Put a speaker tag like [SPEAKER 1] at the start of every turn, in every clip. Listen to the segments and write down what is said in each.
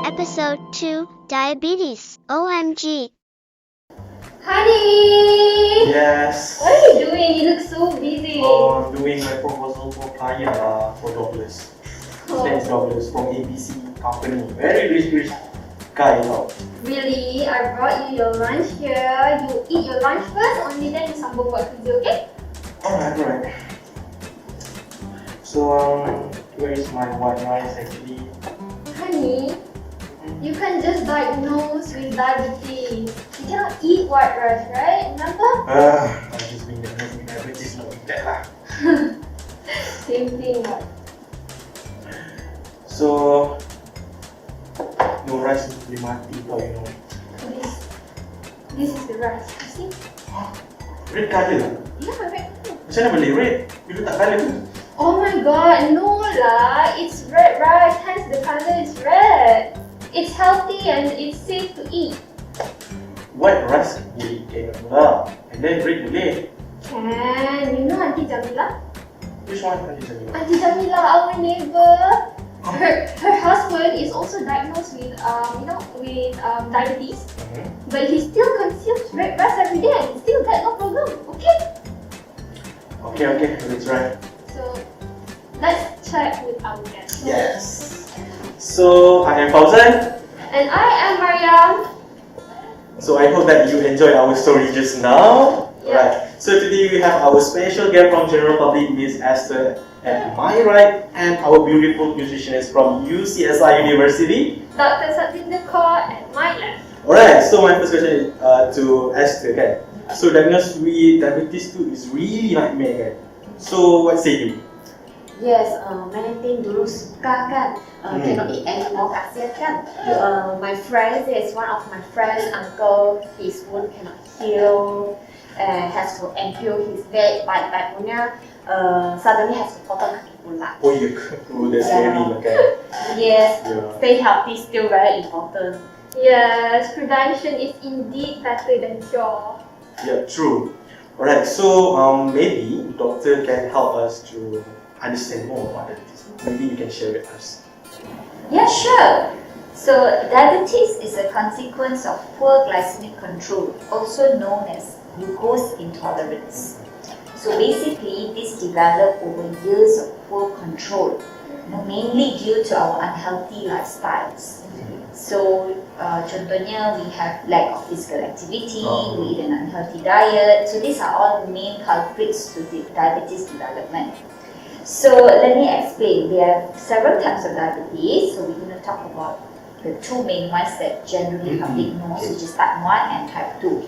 [SPEAKER 1] Episode 2 Diabetes OMG.
[SPEAKER 2] Honey!
[SPEAKER 3] Yes.
[SPEAKER 2] What are you doing? You look so busy.
[SPEAKER 3] I'm doing my proposal for client for jobless.
[SPEAKER 2] Oh.
[SPEAKER 3] Stands jobless from ABC company. Very rich guy now.
[SPEAKER 2] Really? I brought you your lunch here. You eat your lunch first, only then you sambung buat kerja, okay?
[SPEAKER 3] Alright. So where is my white rice actually?
[SPEAKER 2] Honey, you can't just diagnose with diabetes. You cannot eat white rice, right? Remember?
[SPEAKER 3] I just been diagnosed with diabetes, not with that lah.
[SPEAKER 2] Same thing. What?
[SPEAKER 3] So no rice boleh mati tau, you know.
[SPEAKER 2] This is the rice. You see?
[SPEAKER 3] Red colour.
[SPEAKER 2] Yeah, right.
[SPEAKER 3] Macam mana boleh red? You letak colour tu?
[SPEAKER 2] Oh my god, no lah. It's red rice, hence the color is red. It's healthy and it's safe to eat.
[SPEAKER 3] White rice boleh cannot lah. And then red boleh.
[SPEAKER 2] Can. You know Auntie Jamila?
[SPEAKER 3] Which one are you telling me?
[SPEAKER 2] Auntie Jamila, our neighbor. Her husband is also diagnosed with diabetes. But he still consumes red rice every day and he still got no problem. Okay?
[SPEAKER 3] Okay, let's try.
[SPEAKER 2] So let's check with our guest.
[SPEAKER 3] Yes. So I am Fauzan.
[SPEAKER 2] And I am Mariam.
[SPEAKER 3] So I hope that you enjoyed our story just now.
[SPEAKER 2] Yeah.
[SPEAKER 3] Right. So today we have our special guest from General Public, Miss Esther at my right, and our beautiful nutritionist from UCSI University,
[SPEAKER 2] Dr. Satindra Kaur at my left.
[SPEAKER 3] Alright, so my first question is to Esther, kan? So diagnosed with diabetes 2 is really nightmare, kan? So what say you?
[SPEAKER 4] Yes, many things dulu suka kan, cannot eat anymore, kasihan kan. My friend, there is one of my friends, uncle, his wound cannot heal, has to amputate his leg, baik punya, suddenly has to potong kaki pula.
[SPEAKER 3] Oh yeah, oh that's scary, kan?
[SPEAKER 4] Yes,
[SPEAKER 3] Yeah.
[SPEAKER 4] stay healthy still very important.
[SPEAKER 2] Yes, prevention is indeed better than cure.
[SPEAKER 3] Yeah, true. Alright, so maybe doctor can help us to understand more about diabetes. Maybe you can share with us.
[SPEAKER 5] Yeah, sure. So, diabetes is a consequence of poor glycemic control, also known as glucose intolerance. So, basically, this developed over years of poor control, mainly due to our unhealthy lifestyles. So, contohnya we have lack of physical activity, we eat an unhealthy diet. So, these are all main culprits to the diabetes development. So let me explain. There are several types of diabetes. So we're going to talk about the two main ones that generally public knows, which is type 1 and type 2.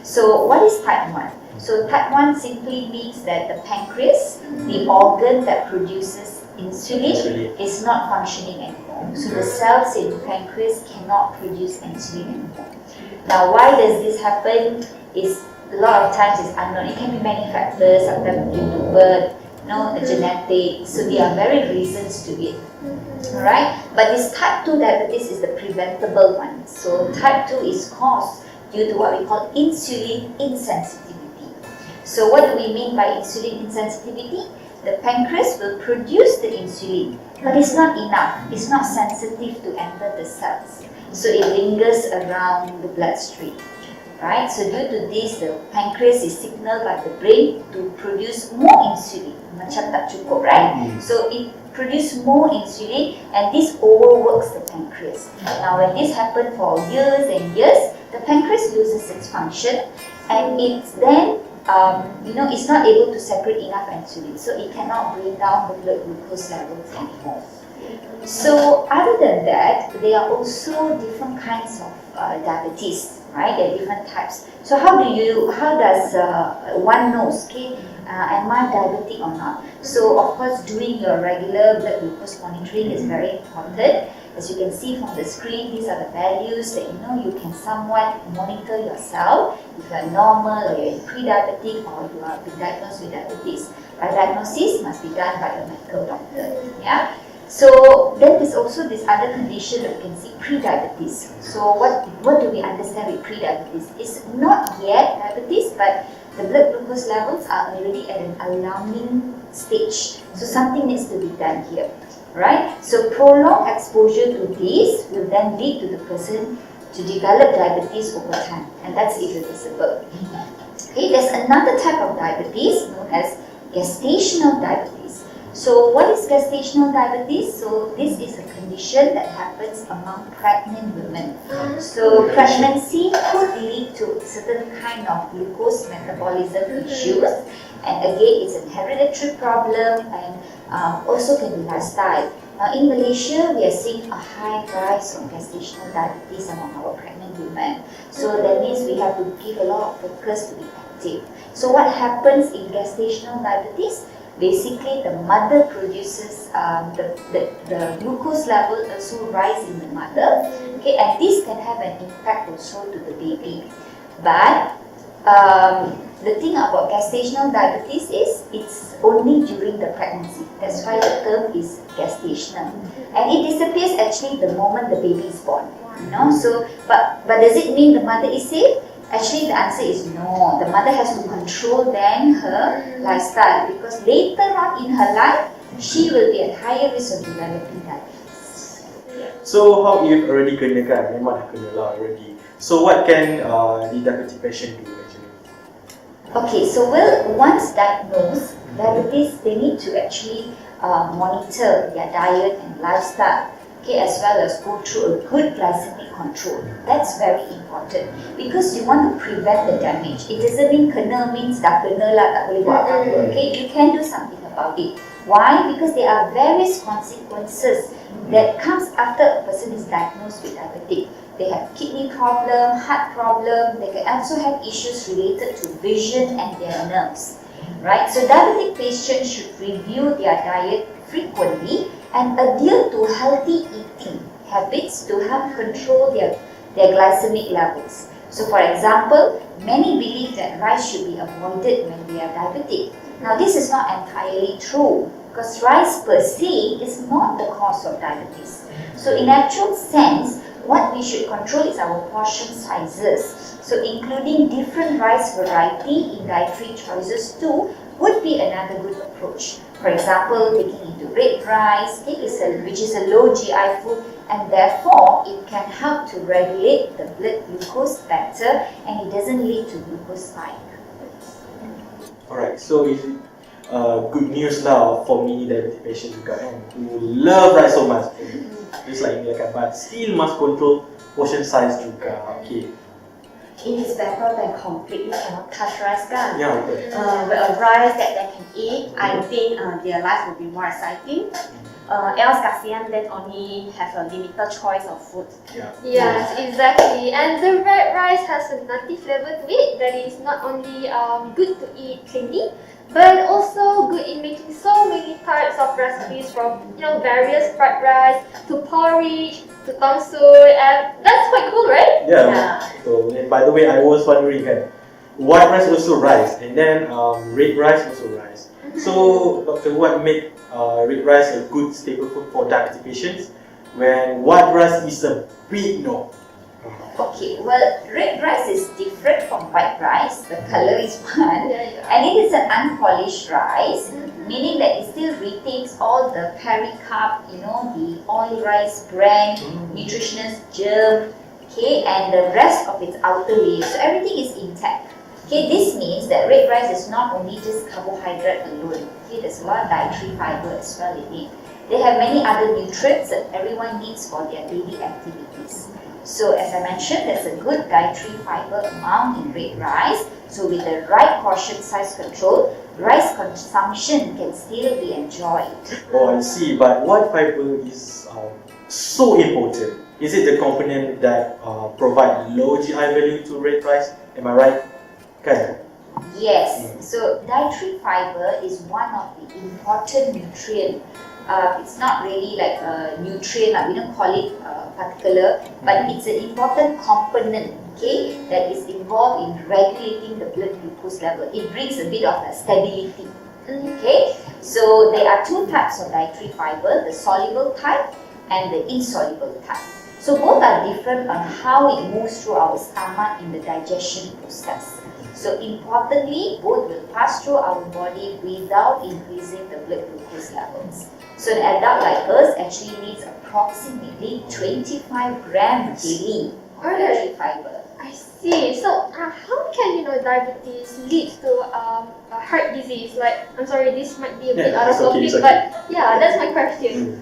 [SPEAKER 5] So what is type 1? So type 1 simply means that the pancreas, the organ that produces insulin, is not functioning anymore. So the cells in the pancreas cannot produce insulin anymore. Now why does this happen? Is a lot of times it's unknown. It can be many factors, sometimes due to birth, genetic, so there are very reasons to it. Alright, but this type 2 diabetes is the preventable one. So type 2 is caused due to what we call insulin insensitivity. So what do we mean by insulin insensitivity? The pancreas will produce the insulin, but it's not enough. It's not sensitive to enter the cells. So it lingers around the bloodstream. Right? So due to this, the pancreas is signaled by the brain to produce more insulin. Macam tak cukup, right? So it produces more insulin and this overworks the pancreas. Now when this happens for years and years, the pancreas loses its function and it's then, it's not able to secrete enough insulin. So it cannot bring down the blood glucose levels anymore. So other than that, there are also different kinds of diabetes, right? There are different types. So how does one knows, okay, am I diabetic or not? So of course, doing your regular blood glucose monitoring is very important. As you can see from the screen, these are the values that you can somewhat monitor yourself. If you are normal or you are pre-diabetic or you are being diagnosed with diabetes. Right? Diagnosis must be done by a medical doctor. Yeah. So then there's also this other condition that you can see, pre-diabetes. So what do we understand with pre-diabetes? It's not yet diabetes, but the blood glucose levels are already at an alarming stage. So something needs to be done here. right? So prolonged exposure to this will then lead to the person to develop diabetes over time, and that's irreversible. Okay, there's another type of diabetes known as gestational diabetes. So what is gestational diabetes? So this is a condition that happens among pregnant women. So pregnancy could lead to certain kind of glucose metabolism issues, and again it's an hereditary problem and also can be lifestyle. Now in Malaysia, we are seeing a high rise of gestational diabetes among our pregnant women. So that means we have to give a lot of focus to be active. So what happens in gestational diabetes? Basically, the mother produces the glucose level also rise in the mother. Okay, and this can have an impact also to the baby. But the thing about gestational diabetes is it's only during the pregnancy. That's why the term is gestational, and it disappears actually the moment the baby is born. You know, so but does it mean the mother is safe? Actually, the answer is no. The mother has to control then her lifestyle, because later on in her life she will be at higher risk of developing diabetes.
[SPEAKER 3] So how if already kena kan, memang dah kena lah already. So what can the diabetic patient do actually?
[SPEAKER 5] Okay, so once diagnosed, diabetes, they need to actually monitor their diet and lifestyle, okay, as well as go through a good glycemic control. That's very important because you want to prevent the damage. It doesn't mean kena means dah kena lah, tak boleh buat apa-apa. Okay, you can do something about it. Why? Because there are various consequences that comes after a person is diagnosed with diabetes. They have kidney problem, heart problem, they can also have issues related to vision and their nerves. Right? So diabetic patients should review their diet frequently and adhere to healthy eating habits to help control their glycemic levels. So for example, many believe that rice should be avoided when they are diabetic. Now this is not entirely true because rice per se is not the cause of diabetes. So in actual sense, what we should control is our portion sizes. So including different rice variety in dietary choices too would be another good approach. For example, taking into red rice, which is a low GI food, and therefore it can help to regulate the blood glucose better and it doesn't lead to glucose spike.
[SPEAKER 3] Alright, so it's good news lah for me diabetic patient juga kan, who love rice so much. Just like me kan, but still must control portion size juga. Okay.
[SPEAKER 4] It is better than completely cannot touch rice kan?
[SPEAKER 3] Yeah, okay.
[SPEAKER 4] With a rice that they can eat, I think their life will be more exciting. Else kasihan then only have a limited choice of food.
[SPEAKER 3] Yeah.
[SPEAKER 2] Yes, exactly. And the red rice has a nutty flavor to it that is not only good to eat cleanly, but also good in making so many types of recipes, from various fried rice to porridge to tonsu, and that's quite cool, right?
[SPEAKER 3] Yeah. So by the way, I was wondering kan, white rice also rice, and then red rice also rice. So Doctor, what make red rice a good staple food for diabetic patients when white rice is a big no?
[SPEAKER 5] Okay, well, red rice is different from white rice. The color is one, and it is an unpolished rice, meaning that it still retains all the pericarp, the oil rice bran, nutritionist germ, okay, and the rest of its outer layer. So everything is intact. Okay, this means that red rice is not only just carbohydrate alone. Okay, there's a lot of dietary fiber as well in it. They have many other nutrients that everyone needs for their daily activities. So as I mentioned, there's a good dietary fiber amount in red rice. So with the right portion size control, rice consumption can still be enjoyed.
[SPEAKER 3] Oh, I see. But what fiber is so important? Is it the component that provide low GI value to red rice? Am I right? Kan?
[SPEAKER 5] Yes. So dietary fiber is one of the important nutrients. It's not really like a nutrient, we don't call it particular, but it's an important component, okay, that is involved in regulating the blood glucose level. It brings a bit of a stability, okay. So there are two types of dietary fiber, the soluble type and the insoluble type. So both are different on how it moves through our stomach in the digestion process. So importantly, both will pass through our body without increasing the blood glucose levels. So an adult like us actually needs approximately 25 grams daily of dietary fiber.
[SPEAKER 2] I see. So how can diabetes lead to a heart disease? Like, I'm sorry, this might be a bit out of topic, but yeah, that's my question.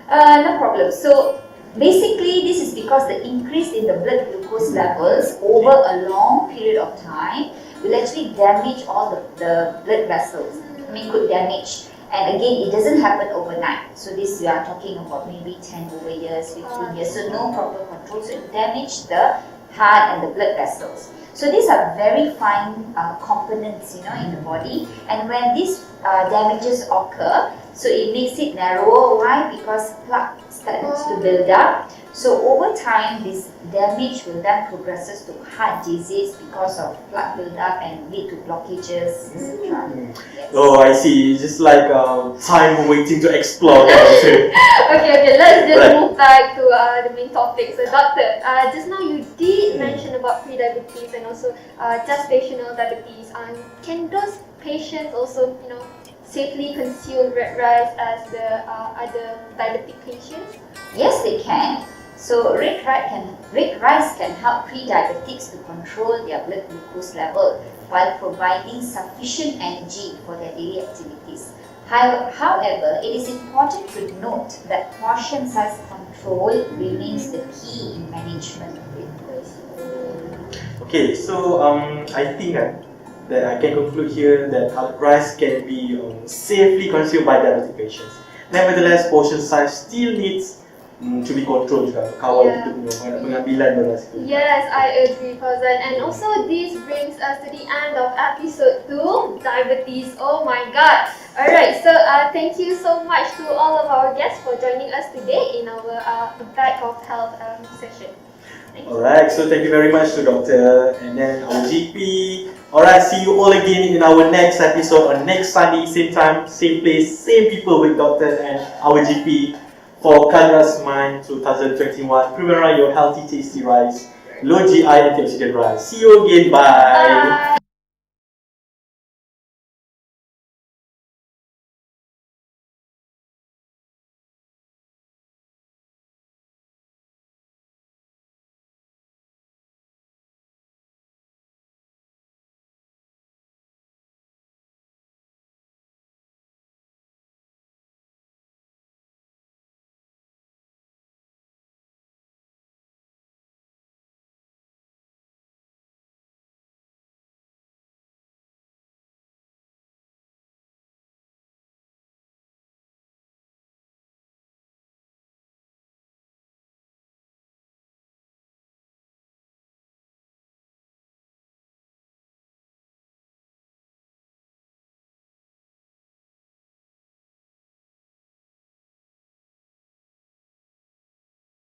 [SPEAKER 5] No problem. So basically, this is because the increase in the blood glucose levels over a long period of time will actually damage all the blood vessels. I mean, could damage. And again, it doesn't happen overnight. So this, we are talking about maybe 10 over years, 15 years. So no proper control. So it damage the heart and the blood vessels. So these are very fine components, in the body. And when these damages occur, so it makes it narrower. Why? Because plaque starts to build up. So over time, this damage will then progresses to heart disease because of plaque build-up and lead to blockages, etc. Yes.
[SPEAKER 3] Oh, I see. It's just like time waiting to explore.
[SPEAKER 2] Okay, let's just move back to the main topic. So, doctor, just now you did mention about pre-diabetes and also gestational diabetes. Can those patients also, safely consume red rice as the other diabetic patients?
[SPEAKER 5] Yes, they can. So red rice can help pre-diabetics to control their blood glucose level while providing sufficient energy for their daily activities. However, it is important to note that portion size control remains the key in management of it.
[SPEAKER 3] Okay, so I think that I can conclude here that rice can be safely consumed by diabetic patients. Nevertheless, portion size still needs to be controlled juga kawal kita punya pengambilan beras itu.
[SPEAKER 2] Yes, I agree, Fauzan. And also this brings us to the end of episode 2, diabetes. Oh my god. Alright, so thank you so much to all of our guests for joining us today in our Back of Health session.
[SPEAKER 3] Alright, so thank you very much to Doctor and then our GP. Alright, see you all again in our next episode on next Sunday, same time, same place, same people with Doctor and our GP for Kalra's Mind 2021. Primera, your healthy, tasty rice, low GI antioxidant rice. See you again, bye.